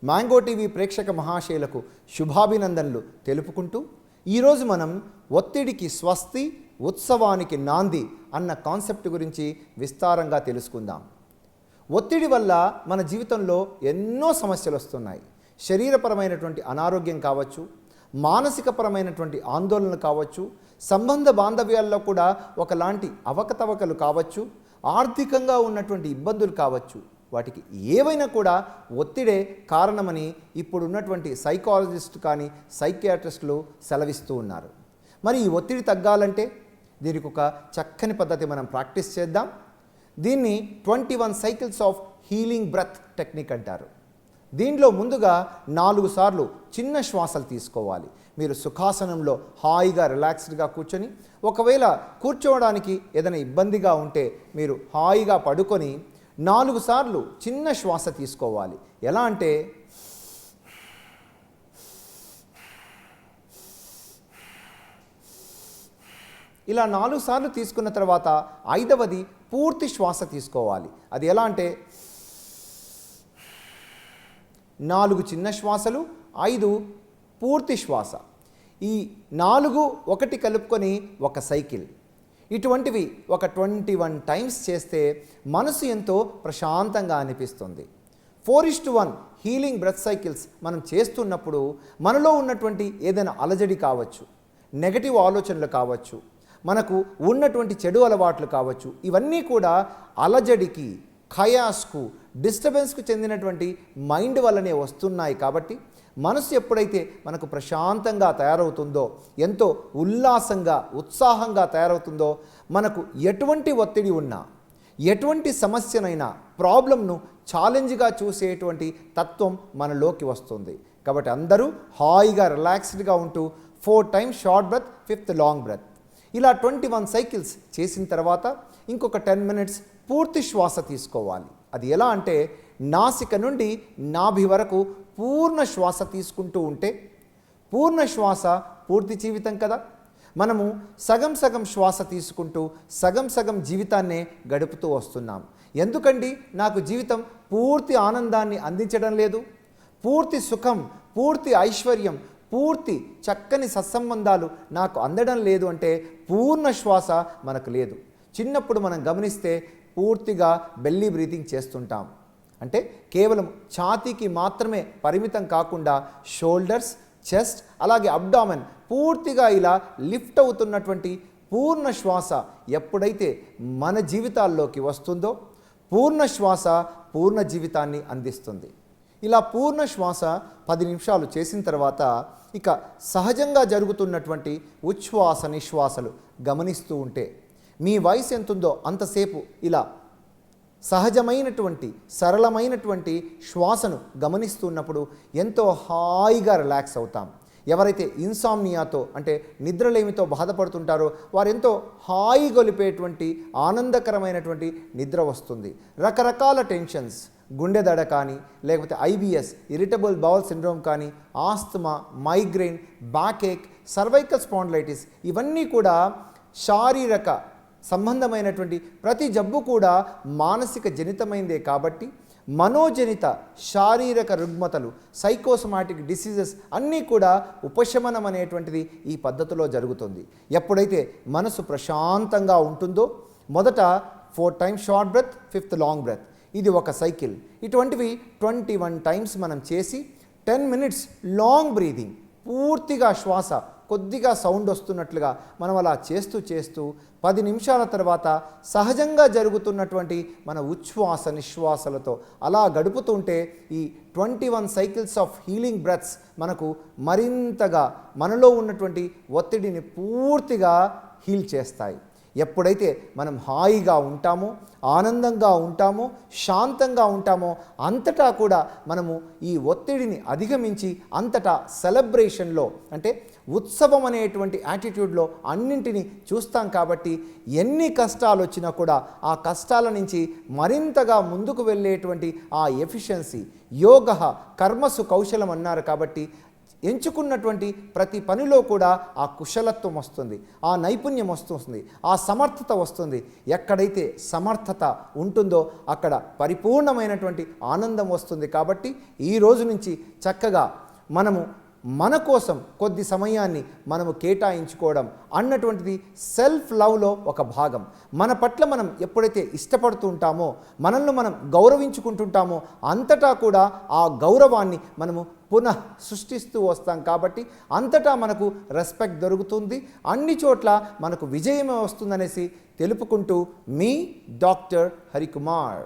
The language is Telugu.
మ్యాంగో టీవీ ప్రేక్షక మహాశయులకు శుభాభినందనలు తెలుపుకుంటూ ఈరోజు మనం ఒత్తిడికి స్వస్తి ఉత్సవానికి నాంది అన్న కాన్సెప్ట్ గురించి విస్తారంగా తెలుసుకుందాం. ఒత్తిడి వల్ల మన జీవితంలో ఎన్నో సమస్యలు వస్తున్నాయి. శరీరపరమైనటువంటి అనారోగ్యం కావచ్చు, మానసికపరమైనటువంటి ఆందోళనలు కావచ్చు, సంబంధ బాంధవ్యాల్లో కూడా ఒకలాంటి అవకతవకలు కావచ్చు, ఆర్థికంగా ఉన్నటువంటి ఇబ్బందులు కావచ్చు. వాటికి ఏవైనా కూడా ఒత్తిడే కారణమని ఇప్పుడున్నటువంటి సైకాలజిస్ట్ కానీ సైకియాట్రిస్టులు సెలవిస్తూ ఉన్నారు. మరి ఈ ఒత్తిడి తగ్గాలంటే దీనికి ఒక చక్కని పద్ధతి మనం ప్రాక్టీస్ చేద్దాం. దీన్ని 21 cycles of healing breath technique అంటారు. దీనిలో ముందుగా 4 సార్లు చిన్న శ్వాసలు తీసుకోవాలి. మీరు సుఖాసనంలో హాయిగా రిలాక్స్డ్గా కూర్చొని, ఒకవేళ కూర్చోవడానికి ఏదైనా ఇబ్బందిగా ఉంటే మీరు హాయిగా పడుకొని 4 సార్లు చిన్న శ్వాస తీసుకోవాలి. ఎలా అంటే ఇలా 4 సార్లు తీసుకున్న తర్వాత 5వది పూర్తి శ్వాస తీసుకోవాలి. అది ఎలా అంటే 4 చిన్న శ్వాసలు, 5 పూర్తి శ్వాస. ఈ 4 ఒకటి కలుపుకొని ఒక సైకిల్. ఇటువంటివి ఒక 21 టైమ్స్ చేస్తే మనసు ఎంతో ప్రశాంతంగా అనిపిస్తుంది. 4:1 హీలింగ్ బ్రెత్ సైకిల్స్ మనం చేస్తున్నప్పుడు మనలో ఉన్నటువంటి ఏదైనా అలజడి కావచ్చు, నెగటివ్ ఆలోచనలు కావచ్చు, మనకు ఉన్నటువంటి చెడు అలవాట్లు కావచ్చు, ఇవన్నీ కూడా అలజడికి, ఖయాస్కు, డిస్టర్బెన్స్కు చెందినటువంటి మైండ్ వల్లనే వస్తున్నాయి. కాబట్టి మనసు ఎప్పుడైతే మనకు ప్రశాంతంగా తయారవుతుందో, ఎంతో ఉల్లాసంగా ఉత్సాహంగా తయారవుతుందో, మనకు ఎటువంటి ఒత్తిడి ఉన్నా, ఎటువంటి సమస్యనైనా, ప్రాబ్లంను ఛాలెంజ్గా చూసేటువంటి తత్వం మనలోకి వస్తుంది. కాబట్టి అందరూ హాయిగా రిలాక్స్డ్గా ఉంటూ 4 times short breath, 5th long breath. ఇలా 21 సైకిల్స్ చేసిన తర్వాత ఇంకొక 10 మినిట్స్ పూర్తి శ్వాస తీసుకోవాలి. అది ఎలా అంటే నాసిక నుండి నాభి వరకు పూర్ణ శ్వాస తీసుకుంటూ ఉంటే, పూర్ణ శ్వాస పూర్తి జీవితం కదా. మనము సగం సగం శ్వాస తీసుకుంటూ సగం సగం జీవితాన్నే గడుపుతూ వస్తున్నాం. ఎందుకండి నాకు జీవితం పూర్తి ఆనందాన్ని అందించడం లేదు, పూర్తి సుఖం, పూర్తి ఐశ్వర్యం, పూర్తి చక్కని సత్సంబంధాలు నాకు అందడం లేదు అంటే పూర్ణ శ్వాస మనకు లేదు. చిన్నప్పుడు మనం గమనిస్తే పూర్తిగా బెల్లీ బ్రీతింగ్ చేస్తుంటాం. అంటే కేవలం ఛాతీకి మాత్రమే పరిమితం కాకుండా షోల్డర్స్, చెస్ట్, అలాగే అబ్డామెన్ పూర్తిగా ఇలా లిఫ్ట్ అవుతున్నటువంటి పూర్ణ శ్వాస ఎప్పుడైతే మన జీవితాల్లోకి వస్తుందో పూర్ణ శ్వాస పూర్ణ జీవితాన్ని అందిస్తుంది. ఇలా పూర్ణ శ్వాస 10 నిమిషాలు చేసిన తర్వాత ఇక సహజంగా జరుగుతున్నటువంటి ఉచ్ఛ్వాస నిశ్వాసలు గమనిస్తూ ఉంటే మీ వయసు ఎంతుందో అంతసేపు ఇలా సహజమైనటువంటి సరళమైనటువంటి శ్వాసను గమనిస్తున్నప్పుడు ఎంతో హాయిగా రిలాక్స్ అవుతాం. ఎవరైతే ఇన్సామ్నియాతో అంటే నిద్రలేమితో బాధపడుతుంటారో వారు ఎంతో హాయి గొలిపేటువంటి ఆనందకరమైనటువంటి నిద్ర వస్తుంది. రకరకాల టెన్షన్స్, గుండె దడ కానీ, లేకపోతే IBS ఇరిటబుల్ బౌల్ సిండ్రోమ్ కానీ, ఆస్తమా, మైగ్రెయిన్, బ్యాక్ ఏక్, సర్వైకల్ స్పాండిలైటిస్ ఇవన్నీ కూడా శారీరక సంబంధమైనటువంటి ప్రతి జబ్బు కూడా మానసిక జనితమైందే. కాబట్టి మనోజనిత శారీరక రుగ్మతలు, సైకోసమాటిక్ డిసీజెస్ అన్నీ కూడా ఉపశమనం అనేటువంటిది ఈ పద్ధతిలో జరుగుతుంది. ఎప్పుడైతే మనసు ప్రశాంతంగా ఉంటుందో మొదట 4 times short breath, 5th long breath, ఇది ఒక సైకిల్. ఇటువంటివి 21 టైమ్స్ మనం చేసి 10 మినిట్స్ లాంగ్ బ్రీదింగ్, పూర్తిగా శ్వాస కొద్దిగా సౌండ్ వస్తున్నట్లుగా మనం అలా చేస్తూ 10 నిమిషాల తర్వాత సహజంగా జరుగుతున్నటువంటి మన ఉచ్ఛ్వాస నిశ్వాసలతో అలా గడుపుతుంటే ఈ 21 సైకిల్స్ ఆఫ్ హీలింగ్ బ్రెత్స్ మనకు మరింతగా మనలో ఉన్నటువంటి ఒత్తిడిని పూర్తిగా హీల్ చేస్తాయి. ఎప్పుడైతే మనం హాయిగా ఉంటామో, ఆనందంగా ఉంటామో, శాంతంగా ఉంటామో అంతటా కూడా మనము ఈ ఒత్తిడిని అధిగమించి అంతటా సెలబ్రేషన్లో అంటే ఉత్సవం అనేటువంటి యాటిట్యూడ్లో అన్నింటినీ చూస్తాం. కాబట్టి ఎన్ని కష్టాలు వచ్చినా కూడా ఆ కష్టాల నుంచి మరింతగా ముందుకు వెళ్ళేటువంటి ఆ ఎఫిషియన్సీ, యోగ కర్మసు కౌశలం అన్నారు. కాబట్టి ఎంచుకున్నటువంటి ప్రతి పనిలో కూడా ఆ కుశలత్వం వస్తుంది, ఆ నైపుణ్యం వస్తుంది, ఆ సమర్థత వస్తుంది. ఎక్కడైతే సమర్థత ఉంటుందో అక్కడ పరిపూర్ణమైనటువంటి ఆనందం వస్తుంది. కాబట్టి ఈ రోజు నుంచి చక్కగా మనము మన కోసం కొద్ది సమయాన్ని మనము కేటాయించుకోవడం అన్నటువంటిది సెల్ఫ్ లవ్లో ఒక భాగం. మన పట్ల మనం ఎప్పుడైతే ఇష్టపడుతూ ఉంటామో, మనల్ని మనం గౌరవించుకుంటుంటామో, అంతటా కూడా ఆ గౌరవాన్ని మనము పునః సృష్టిస్తూ వస్తాం. కాబట్టి అంతటా మనకు రెస్పెక్ట్ దొరుకుతుంది, అన్ని చోట్ల మనకు విజయమే వస్తుందనేసి తెలుపుకుంటూ మీ డాక్టర్ హరికుమార్.